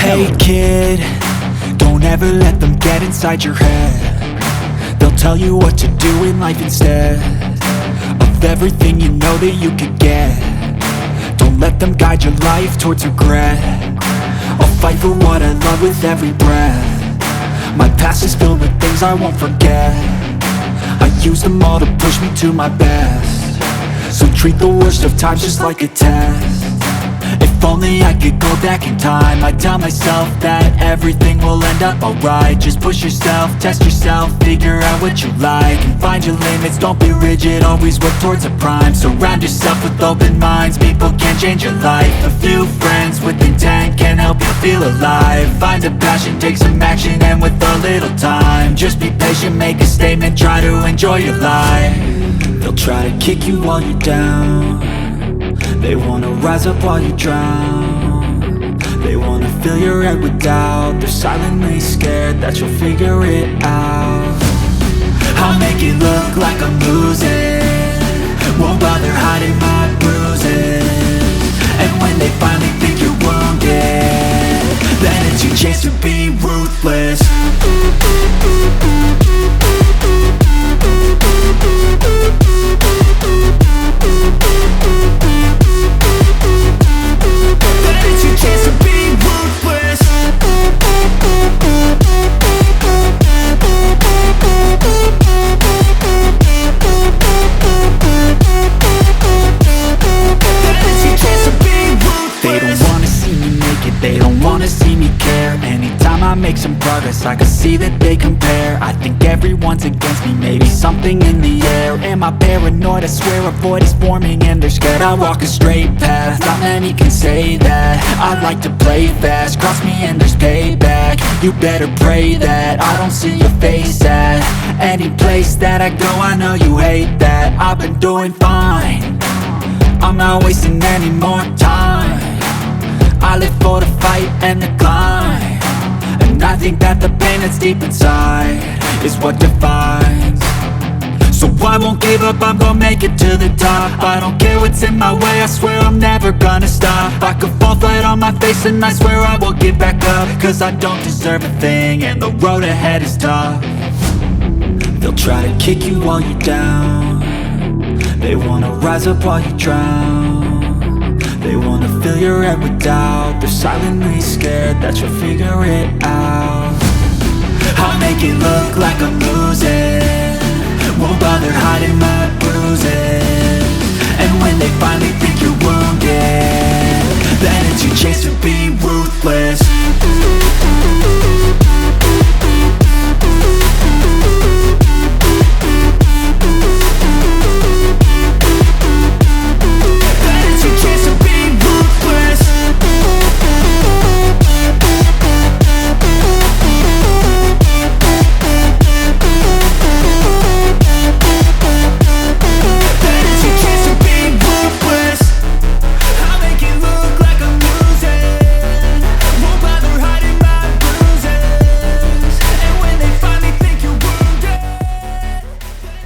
Hey kid, don't ever let them get inside your head. They'll tell you what to do in life instead of everything you know that you could get. Don't let them guide your life towards regret. I'll fight for what I love with every breath. My past is filled with things I won't forget. I use them all to push me to my best. So treat the worst of times just like a test. If only I could go back in time, I'd tell myself that everything will end up alright. Just push yourself, test yourself, figure out what you like, and find your limits, don't be rigid, always work towards a prime. Surround yourself with open minds, people can change your life. A few friends with intent can help you feel alive. Find a passion, take some action, and with a little time, just be patient, make a statement, try to enjoy your life. They'll try to kick you while you're down. They wanna rise up while you drown. They wanna fill your head with doubt. They're silently scared that you'll figure it out. I'll make it look like I'm losing, won't bother hiding my bruises. And when they finally think you're wounded, then it's your chance to be ruthless. They don't wanna see me care. Anytime I make some progress, I can see that they compare. I think everyone's against me, maybe something in the air. Am I paranoid? I swear a void is forming and they're scared. I walk a straight path, not many can say that. I like to play fast, cross me and there's payback. You better pray that I don't see your face at any place that I go. I know you hate that. I've been doing fine, I'm not wasting any more time. I live for the fight and the climb, and I think that the pain that's deep inside is what defines. So I won't give up, I'm gonna make it to the top. I don't care what's in my way, I swear I'm never gonna stop. I could fall flat on my face and I swear I will get back up, cause I don't deserve a thing and the road ahead is tough. They'll try to kick you while you're down. They wanna rise up while you drown. They wanna fill your head with doubt. They're silently scared that you'll figure it out. I'll make it look like I'm losing, won't bother hiding my bruises.